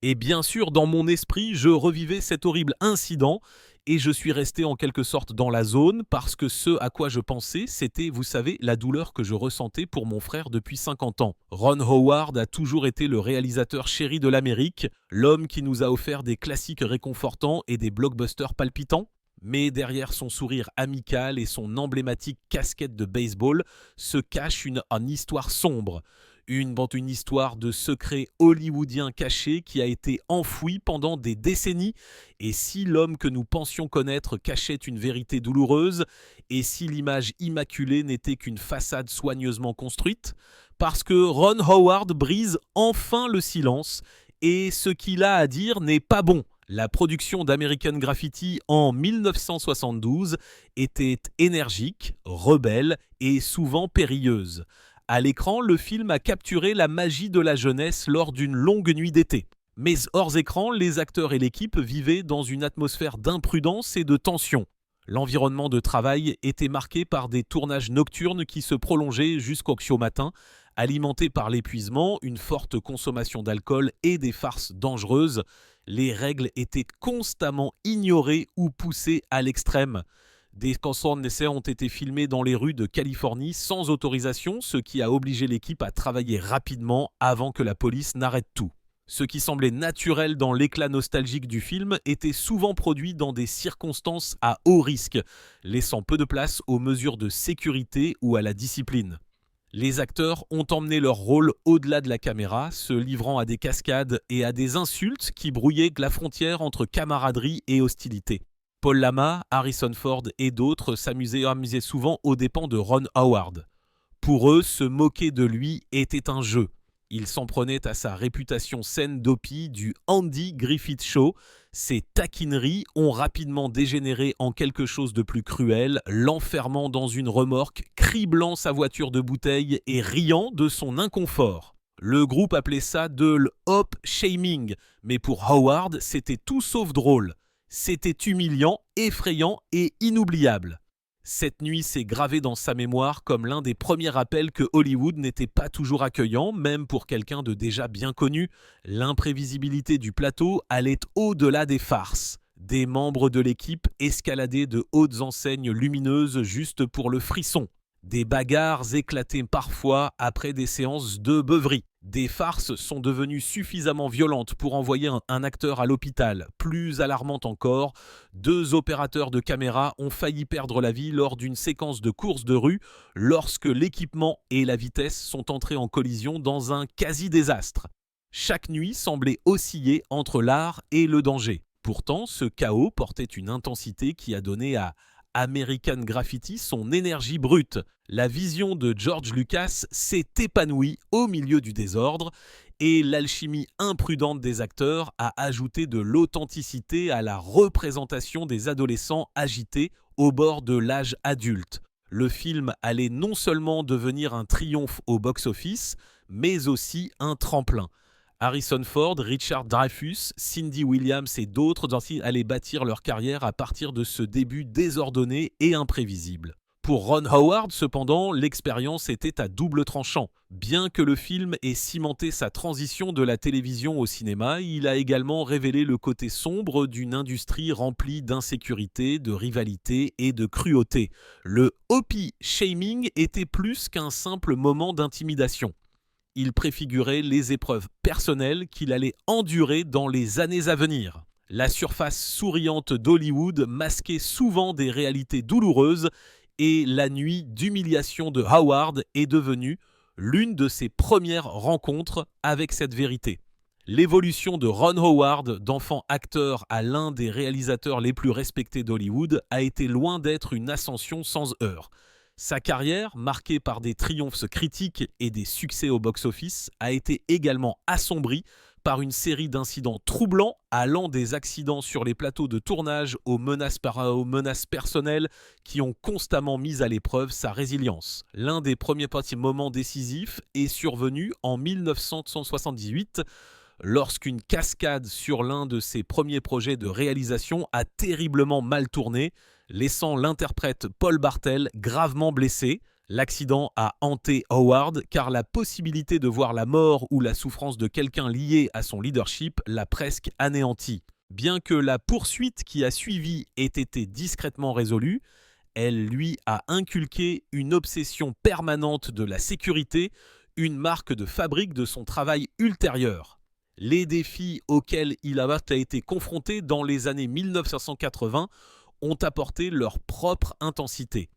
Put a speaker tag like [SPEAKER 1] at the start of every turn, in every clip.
[SPEAKER 1] Et bien sûr, dans mon esprit, je revivais cet horrible incident et je suis resté en quelque sorte dans la zone parce que ce à quoi je pensais, c'était, vous savez, la douleur que je ressentais pour mon frère depuis 50 ans. Ron Howard a toujours été le réalisateur chéri de l'Amérique, l'homme qui nous a offert des classiques réconfortants et des blockbusters palpitants. Mais derrière son sourire amical et son emblématique casquette de baseball se cache une histoire sombre. Une histoire de secret hollywoodien caché qui a été enfoui pendant des décennies. Et si l'homme que nous pensions connaître cachait une vérité douloureuse, et si l'image immaculée n'était qu'une façade soigneusement construite, parce que Ron Howard brise enfin le silence, et ce qu'il a à dire n'est pas bon. La production d'American Graffiti en 1972 était énergique, rebelle et souvent périlleuse. À l'écran, le film a capturé la magie de la jeunesse lors d'une longue nuit d'été. Mais hors écran, les acteurs et l'équipe vivaient dans une atmosphère d'imprudence et de tension. L'environnement de travail était marqué par des tournages nocturnes qui se prolongeaient jusqu'au matin, alimentés par l'épuisement, une forte consommation d'alcool et des farces dangereuses. Les règles étaient constamment ignorées ou poussées à l'extrême. Des d'essais ont été filmés dans les rues de Californie sans autorisation, ce qui a obligé l'équipe à travailler rapidement avant que la police n'arrête tout. Ce qui semblait naturel dans l'éclat nostalgique du film était souvent produit dans des circonstances à haut risque, laissant peu de place aux mesures de sécurité ou à la discipline. Les acteurs ont emmené leur rôle au-delà de la caméra, se livrant à des cascades et à des insultes qui brouillaient la frontière entre camaraderie et hostilité. Paul Lama, Harrison Ford et d'autres s'amusaient souvent aux dépens de Ron Howard. Pour eux, se moquer de lui était un jeu. Ils s'en prenaient à sa réputation saine d'opi du Andy Griffith Show. Ses taquineries ont rapidement dégénéré en quelque chose de plus cruel, l'enfermant dans une remorque, criblant sa voiture de bouteilles et riant de son inconfort. Le groupe appelait ça de l'hop shaming, mais pour Howard, c'était tout sauf drôle. C'était humiliant, effrayant et inoubliable. Cette nuit s'est gravée dans sa mémoire comme l'un des premiers rappels que Hollywood n'était pas toujours accueillant, même pour quelqu'un de déjà bien connu. L'imprévisibilité du plateau allait au-delà des farces. Des membres de l'équipe escaladaient de hautes enseignes lumineuses juste pour le frisson. Des bagarres éclataient parfois après des séances de beuverie. Des farces sont devenues suffisamment violentes pour envoyer un acteur à l'hôpital. Plus alarmante encore, 2 opérateurs de caméra ont failli perdre la vie lors d'une séquence de course de rue lorsque l'équipement et la vitesse sont entrés en collision dans un quasi-désastre. Chaque nuit semblait osciller entre l'art et le danger. Pourtant, ce chaos portait une intensité qui a donné à American Graffiti son énergie brute. La vision de George Lucas s'est épanouie au milieu du désordre et l'alchimie imprudente des acteurs a ajouté de l'authenticité à la représentation des adolescents agités au bord de l'âge adulte. Le film allait non seulement devenir un triomphe au box-office, mais aussi un tremplin. Harrison Ford, Richard Dreyfuss, Cindy Williams et d'autres allaient bâtir leur carrière à partir de ce début désordonné et imprévisible. Pour Ron Howard, cependant, l'expérience était à double tranchant. Bien que le film ait cimenté sa transition de la télévision au cinéma, il a également révélé le côté sombre d'une industrie remplie d'insécurité, de rivalité et de cruauté. Le Hopi shaming était plus qu'un simple moment d'intimidation. Il préfigurait les épreuves personnelles qu'il allait endurer dans les années à venir. La surface souriante d'Hollywood masquait souvent des réalités douloureuses et la nuit d'humiliation de Howard est devenue l'une de ses premières rencontres avec cette vérité. L'évolution de Ron Howard, d'enfant acteur à l'un des réalisateurs les plus respectés d'Hollywood, a été loin d'être une ascension sans heurts. Sa carrière, marquée par des triomphes critiques et des succès au box-office, a été également assombrie par une série d'incidents troublants allant des accidents sur les plateaux de tournage aux menaces personnelles qui ont constamment mis à l'épreuve sa résilience. L'un des premiers petits moments décisifs est survenu en 1978 lorsqu'une cascade sur l'un de ses premiers projets de réalisation a terriblement mal tourné, laissant l'interprète Paul Bartel gravement blessé. L'accident a hanté Howard car la possibilité de voir la mort ou la souffrance de quelqu'un lié à son leadership l'a presque anéanti. Bien que la poursuite qui a suivi ait été discrètement résolue, elle lui a inculqué une obsession permanente de la sécurité, une marque de fabrique de son travail ultérieur. Les défis auxquels il a été confronté dans les années 1980 ont apporté leur propre intensité.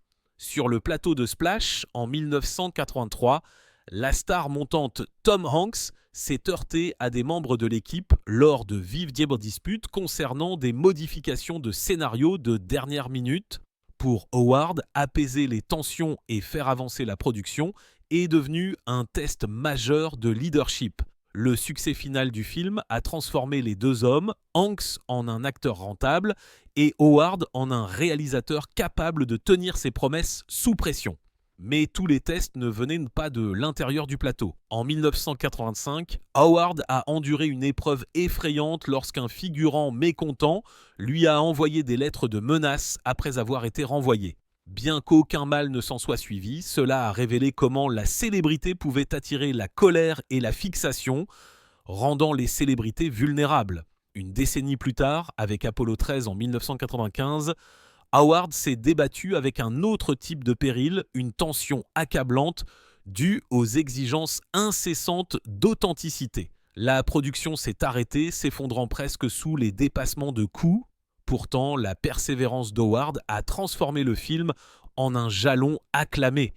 [SPEAKER 1] Sur le plateau de Splash, en 1983, la star montante Tom Hanks s'est heurté à des membres de l'équipe lors de vives disputes concernant des modifications de scénario de dernière minute. Pour Howard, apaiser les tensions et faire avancer la production est devenu un test majeur de leadership. Le succès final du film a transformé les deux hommes, Hanks en un acteur rentable et Howard en un réalisateur capable de tenir ses promesses sous pression. Mais tous les tests ne venaient pas de l'intérieur du plateau. En 1985, Howard a enduré une épreuve effrayante lorsqu'un figurant mécontent lui a envoyé des lettres de menaces après avoir été renvoyé. Bien qu'aucun mal ne s'en soit suivi, cela a révélé comment la célébrité pouvait attirer la colère et la fixation, rendant les célébrités vulnérables. Une décennie plus tard, avec Apollo 13 en 1995, Howard s'est débattu avec un autre type de péril, une tension accablante due aux exigences incessantes d'authenticité. La production s'est arrêtée, s'effondrant presque sous les dépassements de coûts. Pourtant, la persévérance d'Howard a transformé le film en un jalon acclamé.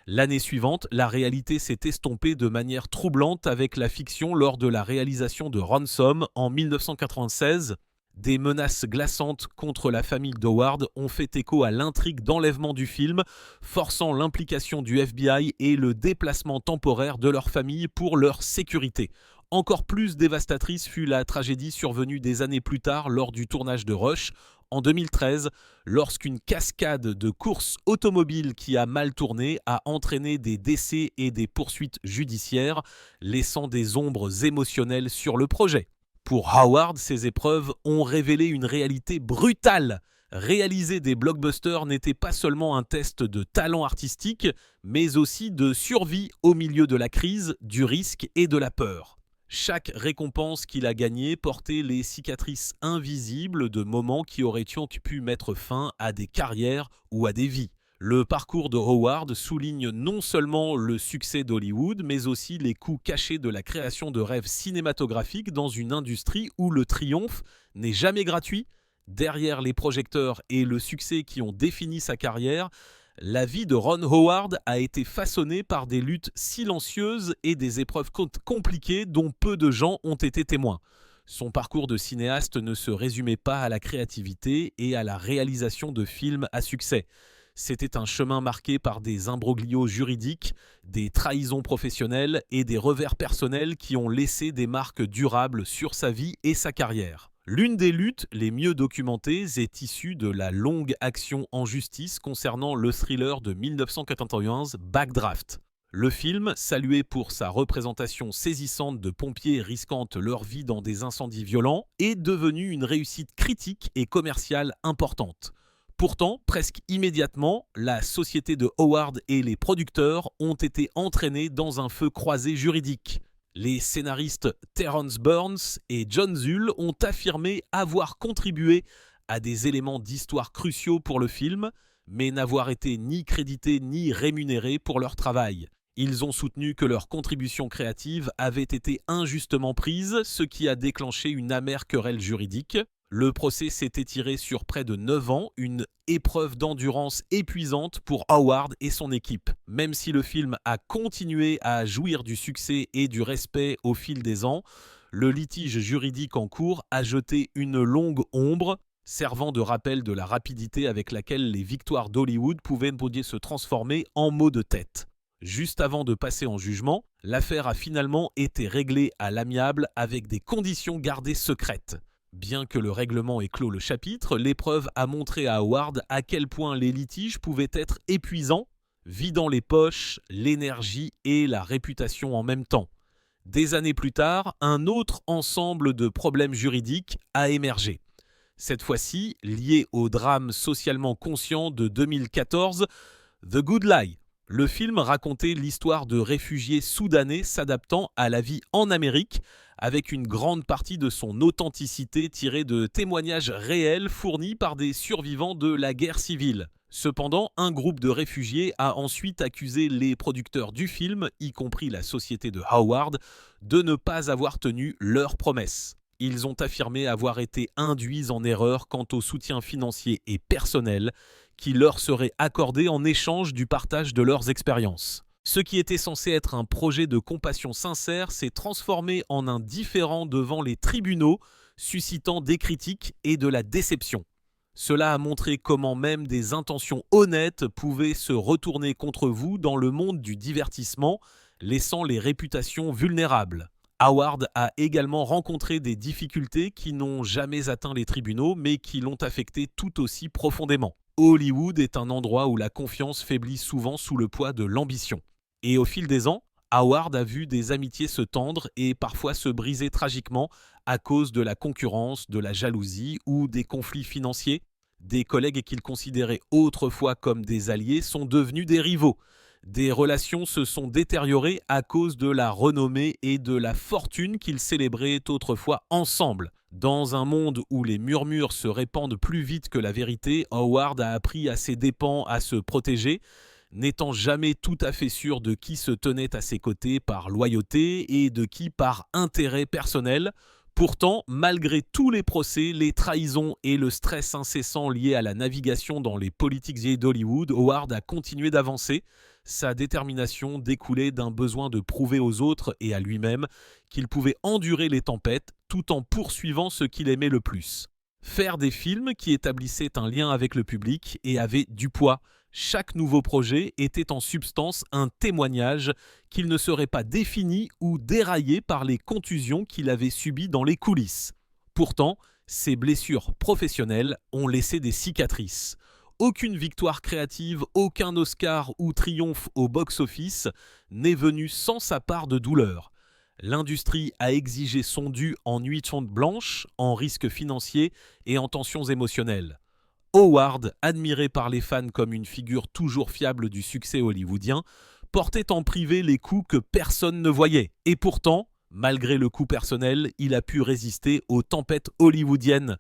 [SPEAKER 1] L'année suivante, la réalité s'est estompée de manière troublante avec la fiction lors de la réalisation de Ransom en 1996. Des menaces glaçantes contre la famille d'Howard ont fait écho à l'intrigue d'enlèvement du film, forçant l'implication du FBI et le déplacement temporaire de leur famille pour leur sécurité. Encore plus dévastatrice fut la tragédie survenue des années plus tard lors du tournage de Rush, en 2013, lorsqu'une cascade de courses automobiles qui a mal tourné a entraîné des décès et des poursuites judiciaires, laissant des ombres émotionnelles sur le projet. Pour Howard, ces épreuves ont révélé une réalité brutale. Réaliser des blockbusters n'était pas seulement un test de talent artistique, mais aussi de survie au milieu de la crise, du risque et de la peur. Chaque récompense qu'il a gagnée portait les cicatrices invisibles de moments qui auraient pu mettre fin à des carrières ou à des vies. Le parcours de Howard souligne non seulement le succès d'Hollywood, mais aussi les coûts cachés de la création de rêves cinématographiques dans une industrie où le triomphe n'est jamais gratuit. Derrière les projecteurs et le succès qui ont défini sa carrière, la vie de Ron Howard a été façonnée par des luttes silencieuses et des épreuves compliquées dont peu de gens ont été témoins. Son parcours de cinéaste ne se résumait pas à la créativité et à la réalisation de films à succès. C'était un chemin marqué par des imbroglios juridiques, des trahisons professionnelles et des revers personnels qui ont laissé des marques durables sur sa vie et sa carrière. L'une des luttes les mieux documentées est issue de la longue action en justice concernant le thriller de 1991 Backdraft. Le film, salué pour sa représentation saisissante de pompiers risquant leur vie dans des incendies violents, est devenu une réussite critique et commerciale importante. Pourtant, presque immédiatement, la société de Howard et les producteurs ont été entraînés dans un feu croisé juridique. Les scénaristes Terrence Burns et John Zuhl ont affirmé avoir contribué à des éléments d'histoire cruciaux pour le film, mais n'avoir été ni crédités ni rémunérés pour leur travail. Ils ont soutenu que leur contribution créative avait été injustement prise, ce qui a déclenché une amère querelle juridique. Le procès s'est étiré sur près de 9 ans, une épreuve d'endurance épuisante pour Howard et son équipe. Même si le film a continué à jouir du succès et du respect au fil des ans, le litige juridique en cours a jeté une longue ombre, servant de rappel de la rapidité avec laquelle les victoires d'Hollywood pouvaient se transformer en maux de tête. Juste avant de passer en jugement, l'affaire a finalement été réglée à l'amiable avec des conditions gardées secrètes. Bien que le règlement ait clos le chapitre, l'épreuve a montré à Howard à quel point les litiges pouvaient être épuisants, vidant les poches, l'énergie et la réputation en même temps. Des années plus tard, un autre ensemble de problèmes juridiques a émergé. Cette fois-ci, lié au drame socialement conscient de 2014, The Good Lie. Le film racontait l'histoire de réfugiés soudanais s'adaptant à la vie en Amérique, avec une grande partie de son authenticité tirée de témoignages réels fournis par des survivants de la guerre civile. Cependant, un groupe de réfugiés a ensuite accusé les producteurs du film, y compris la société de Howard, de ne pas avoir tenu leurs promesses. Ils ont affirmé avoir été induits en erreur quant au soutien financier et personnel qui leur serait accordé en échange du partage de leurs expériences. Ce qui était censé être un projet de compassion sincère s'est transformé en un différend devant les tribunaux, suscitant des critiques et de la déception. Cela a montré comment même des intentions honnêtes pouvaient se retourner contre vous dans le monde du divertissement, laissant les réputations vulnérables. Howard a également rencontré des difficultés qui n'ont jamais atteint les tribunaux, mais qui l'ont affecté tout aussi profondément. Hollywood est un endroit où la confiance faiblit souvent sous le poids de l'ambition. Et au fil des ans, Howard a vu des amitiés se tendre et parfois se briser tragiquement à cause de la concurrence, de la jalousie ou des conflits financiers. Des collègues qu'il considérait autrefois comme des alliés sont devenus des rivaux. Des relations se sont détériorées à cause de la renommée et de la fortune qu'ils célébraient autrefois ensemble. Dans un monde où les murmures se répandent plus vite que la vérité, Howard a appris à ses dépens à se protéger, n'étant jamais tout à fait sûr de qui se tenait à ses côtés par loyauté et de qui par intérêt personnel. Pourtant, malgré tous les procès, les trahisons et le stress incessant lié à la navigation dans les politiques d'Hollywood, Howard a continué d'avancer. Sa détermination découlait d'un besoin de prouver aux autres et à lui-même qu'il pouvait endurer les tempêtes tout en poursuivant ce qu'il aimait le plus. Faire des films qui établissaient un lien avec le public et avaient du poids. Chaque nouveau projet était en substance un témoignage qu'il ne serait pas défini ou déraillé par les contusions qu'il avait subies dans les coulisses. Pourtant, ses blessures professionnelles ont laissé des cicatrices. Aucune victoire créative, aucun Oscar ou triomphe au box-office n'est venu sans sa part de douleur. L'industrie a exigé son dû en nuits blanches, en risques financiers et en tensions émotionnelles. Howard, admiré par les fans comme une figure toujours fiable du succès hollywoodien, portait en privé les coups que personne ne voyait. Et pourtant, malgré le coup personnel, il a pu résister aux tempêtes hollywoodiennes.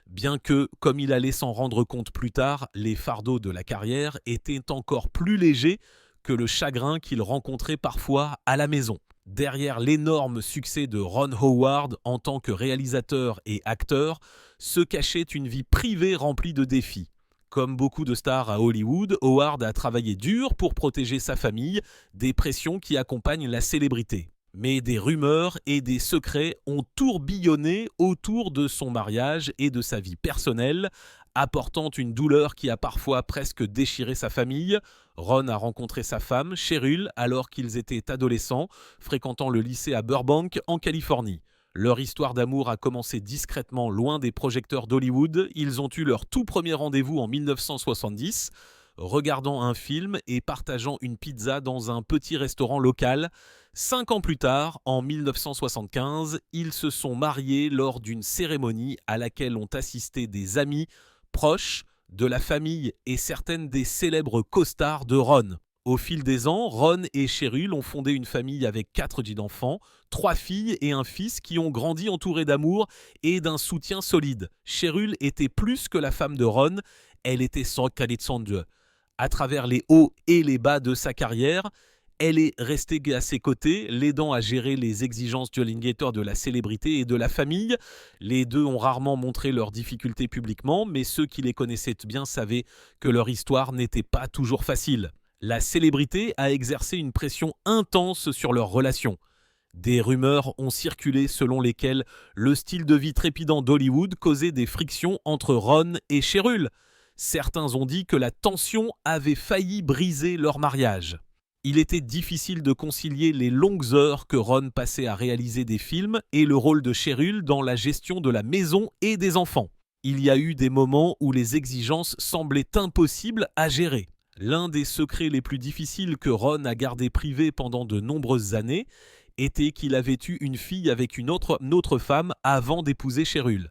[SPEAKER 1] Bien que, comme il allait s'en rendre compte plus tard, les fardeaux de la carrière étaient encore plus légers que le chagrin qu'il rencontrait parfois à la maison. Derrière l'énorme succès de Ron Howard en tant que réalisateur et acteur, se cachait une vie privée remplie de défis. Comme beaucoup de stars à Hollywood, Howard a travaillé dur pour protéger sa famille des pressions qui accompagnent la célébrité. Mais des rumeurs et des secrets ont tourbillonné autour de son mariage et de sa vie personnelle, apportant une douleur qui a parfois presque déchiré sa famille. Ron a rencontré sa femme, Cheryl, alors qu'ils étaient adolescents, fréquentant le lycée à Burbank, en Californie. Leur histoire d'amour a commencé discrètement loin des projecteurs d'Hollywood. Ils ont eu leur tout premier rendez-vous en 1970, regardant un film et partageant une pizza dans un petit restaurant local. 5 ans plus tard, en 1975, ils se sont mariés lors d'une cérémonie à laquelle ont assisté des amis proches, de la famille et certaines des célèbres co-stars de Ron. Au fil des ans, Ron et Cheryl ont fondé une famille avec 4 enfants, 3 filles et un fils qui ont grandi entourés d'amour et d'un soutien solide. Cheryl était plus que la femme de Ron, elle était son Dieu. À travers les hauts et les bas de sa carrière, elle est restée à ses côtés, l'aidant à gérer les exigences de l'alligator de la célébrité et de la famille. Les deux ont rarement montré leurs difficultés publiquement, mais ceux qui les connaissaient bien savaient que leur histoire n'était pas toujours facile. La célébrité a exercé une pression intense sur leur relation. Des rumeurs ont circulé selon lesquelles le style de vie trépidant d'Hollywood causait des frictions entre Ron et Cheryl. Certains ont dit que la tension avait failli briser leur mariage. Il était difficile de concilier les longues heures que Ron passait à réaliser des films et le rôle de Cheryl dans la gestion de la maison et des enfants. Il y a eu des moments où les exigences semblaient impossibles à gérer. L'un des secrets les plus difficiles que Ron a gardé privé pendant de nombreuses années était qu'il avait eu une fille avec une autre femme avant d'épouser Cheryl.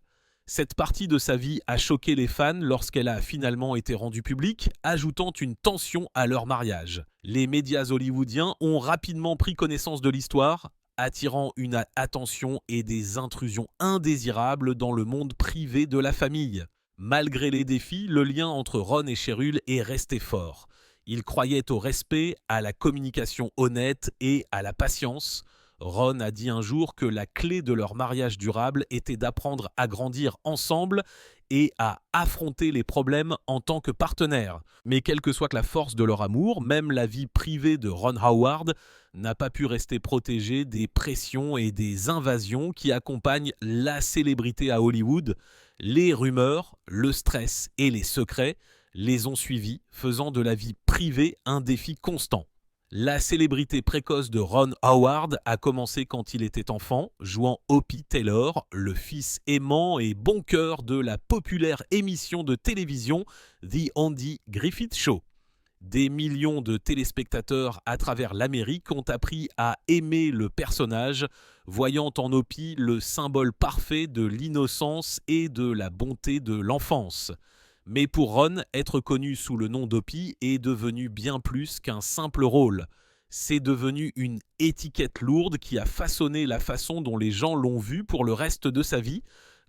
[SPEAKER 1] Cette partie de sa vie a choqué les fans lorsqu'elle a finalement été rendue publique, ajoutant une tension à leur mariage. Les médias hollywoodiens ont rapidement pris connaissance de l'histoire, attirant une attention et des intrusions indésirables dans le monde privé de la famille. Malgré les défis, le lien entre Ron et Cheryl est resté fort. Ils croyaient au respect, à la communication honnête et à la patience. Ron a dit un jour que la clé de leur mariage durable était d'apprendre à grandir ensemble et à affronter les problèmes en tant que partenaires. Mais quelle que soit la force de leur amour, même la vie privée de Ron Howard n'a pas pu rester protégée des pressions et des invasions qui accompagnent la célébrité à Hollywood. Les rumeurs, le stress et les secrets les ont suivis, faisant de la vie privée un défi constant. La célébrité précoce de Ron Howard a commencé quand il était enfant, jouant Hoppy Taylor, le fils aimant et bon cœur de la populaire émission de télévision The Andy Griffith Show. Des millions de téléspectateurs à travers l'Amérique ont appris à aimer le personnage, voyant en Hoppy le symbole parfait de l'innocence et de la bonté de l'enfance. Mais pour Ron, être connu sous le nom d'Hoppy est devenu bien plus qu'un simple rôle. C'est devenu une étiquette lourde qui a façonné la façon dont les gens l'ont vu pour le reste de sa vie.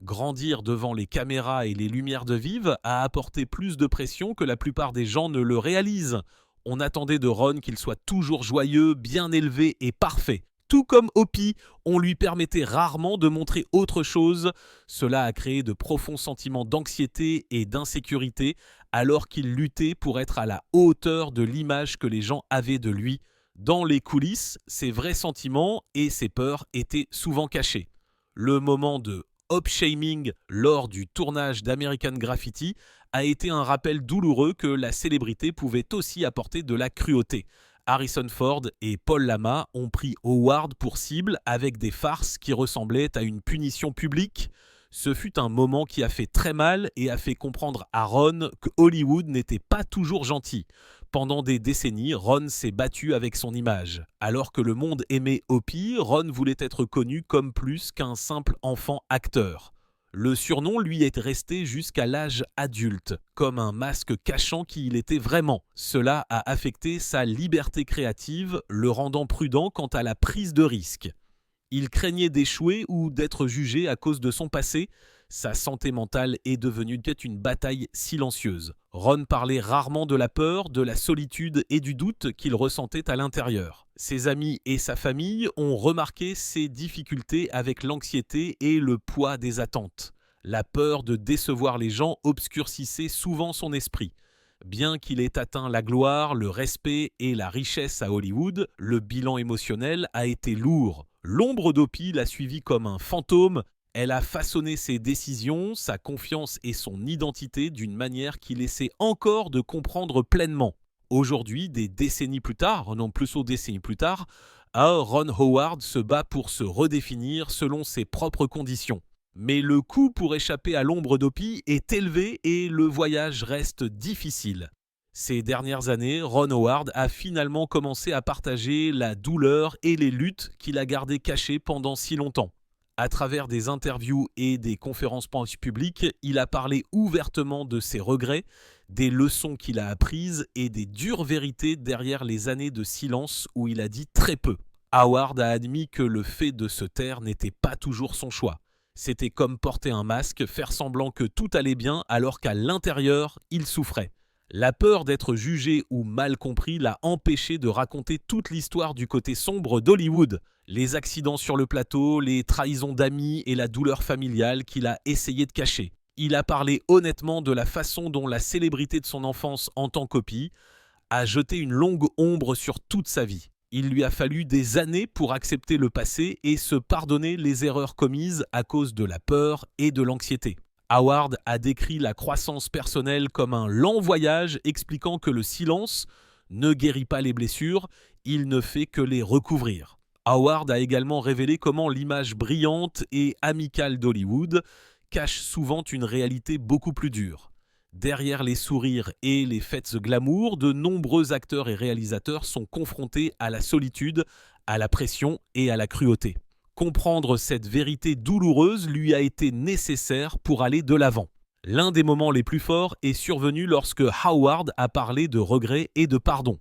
[SPEAKER 1] Grandir devant les caméras et les lumières de Vive a apporté plus de pression que la plupart des gens ne le réalisent. On attendait de Ron qu'il soit toujours joyeux, bien élevé et parfait. Tout comme Hoppy, on lui permettait rarement de montrer autre chose. Cela a créé de profonds sentiments d'anxiété et d'insécurité, alors qu'il luttait pour être à la hauteur de l'image que les gens avaient de lui. Dans les coulisses, ses vrais sentiments et ses peurs étaient souvent cachés. Le moment de up-shaming lors du tournage d'American Graffiti a été un rappel douloureux que la célébrité pouvait aussi apporter de la cruauté. Harrison Ford et Paul Lama ont pris Howard pour cible avec des farces qui ressemblaient à une punition publique. Ce fut un moment qui a fait très mal et a fait comprendre à Ron que Hollywood n'était pas toujours gentil. Pendant des décennies, Ron s'est battu avec son image. Alors que le monde aimait Hoppy, Ron voulait être connu comme plus qu'un simple enfant acteur. Le surnom lui est resté jusqu'à l'âge adulte, comme un masque cachant qui il était vraiment. Cela a affecté sa liberté créative, le rendant prudent quant à la prise de risque. Il craignait d'échouer ou d'être jugé à cause de son passé. Sa santé mentale est devenue peut-être une bataille silencieuse. Ron parlait rarement de la peur, de la solitude et du doute qu'il ressentait à l'intérieur. Ses amis et sa famille ont remarqué ses difficultés avec l'anxiété et le poids des attentes. La peur de décevoir les gens obscurcissait souvent son esprit. Bien qu'il ait atteint la gloire, le respect et la richesse à Hollywood, le bilan émotionnel a été lourd. L'ombre d'Hoppy l'a suivi comme un fantôme. Elle a façonné ses décisions, sa confiance et son identité d'une manière qu'il essaie encore de comprendre pleinement. Aujourd'hui, des décennies plus tard, non plus aux décennies plus tard, Ron Howard se bat pour se redéfinir selon ses propres conditions. Mais le coût pour échapper à l'ombre d'Hoppy est élevé et le voyage reste difficile. Ces dernières années, Ron Howard a finalement commencé à partager la douleur et les luttes qu'il a gardées cachées pendant si longtemps. À travers des interviews et des conférences publiques, il a parlé ouvertement de ses regrets, des leçons qu'il a apprises et des dures vérités derrière les années de silence où il a dit très peu. Howard a admis que le fait de se taire n'était pas toujours son choix. C'était comme porter un masque, faire semblant que tout allait bien alors qu'à l'intérieur, il souffrait. La peur d'être jugé ou mal compris l'a empêché de raconter toute l'histoire du côté sombre d'Hollywood. Les accidents sur le plateau, les trahisons d'amis et la douleur familiale qu'il a essayé de cacher. Il a parlé honnêtement de la façon dont la célébrité de son enfance en tant qu'Hoppy a jeté une longue ombre sur toute sa vie. Il lui a fallu des années pour accepter le passé et se pardonner les erreurs commises à cause de la peur et de l'anxiété. Howard a décrit la croissance personnelle comme un lent voyage, expliquant que le silence ne guérit pas les blessures, il ne fait que les recouvrir. Howard a également révélé comment l'image brillante et amicale d'Hollywood cache souvent une réalité beaucoup plus dure. Derrière les sourires et les fêtes glamour, de nombreux acteurs et réalisateurs sont confrontés à la solitude, à la pression et à la cruauté. Comprendre cette vérité douloureuse lui a été nécessaire pour aller de l'avant. L'un des moments les plus forts est survenu lorsque Howard a parlé de regrets et de pardon.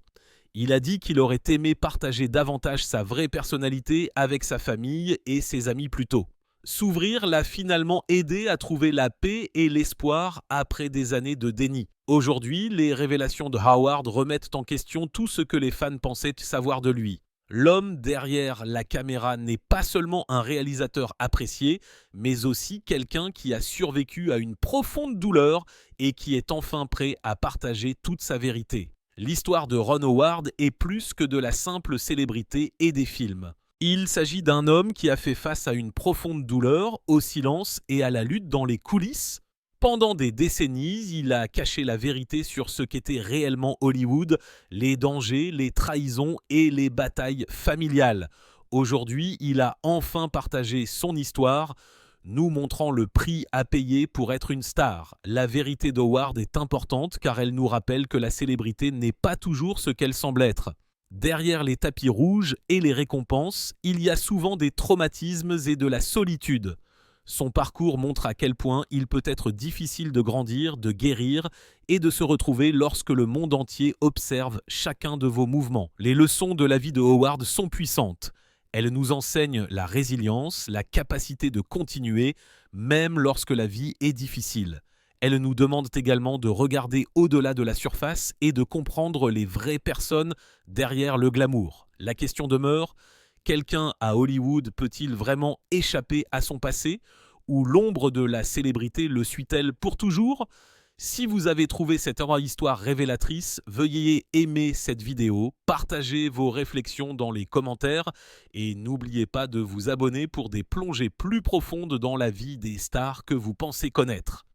[SPEAKER 1] Il a dit qu'il aurait aimé partager davantage sa vraie personnalité avec sa famille et ses amis plus tôt. S'ouvrir l'a finalement aidé à trouver la paix et l'espoir après des années de déni. Aujourd'hui, les révélations de Howard remettent en question tout ce que les fans pensaient savoir de lui. L'homme derrière la caméra n'est pas seulement un réalisateur apprécié, mais aussi quelqu'un qui a survécu à une profonde douleur et qui est enfin prêt à partager toute sa vérité. L'histoire de Ron Howard est plus que de la simple célébrité et des films. Il s'agit d'un homme qui a fait face à une profonde douleur, au silence et à la lutte dans les coulisses. Pendant des décennies, il a caché la vérité sur ce qu'était réellement Hollywood, les dangers, les trahisons et les batailles familiales. Aujourd'hui, il a enfin partagé son histoire, nous montrant le prix à payer pour être une star. La vérité d'Howard est importante car elle nous rappelle que la célébrité n'est pas toujours ce qu'elle semble être. Derrière les tapis rouges et les récompenses, il y a souvent des traumatismes et de la solitude. Son parcours montre à quel point il peut être difficile de grandir, de guérir et de se retrouver lorsque le monde entier observe chacun de vos mouvements. Les leçons de la vie de Howard sont puissantes. Elles nous enseignent la résilience, la capacité de continuer, même lorsque la vie est difficile. Elles nous demandent également de regarder au-delà de la surface et de comprendre les vraies personnes derrière le glamour. La question demeure: quelqu'un à Hollywood peut-il vraiment échapper à son passé? Ou l'ombre de la célébrité le suit-elle pour toujours? Si vous avez trouvé cette histoire révélatrice, veuillez aimer cette vidéo, partager vos réflexions dans les commentaires et n'oubliez pas de vous abonner pour des plongées plus profondes dans la vie des stars que vous pensez connaître.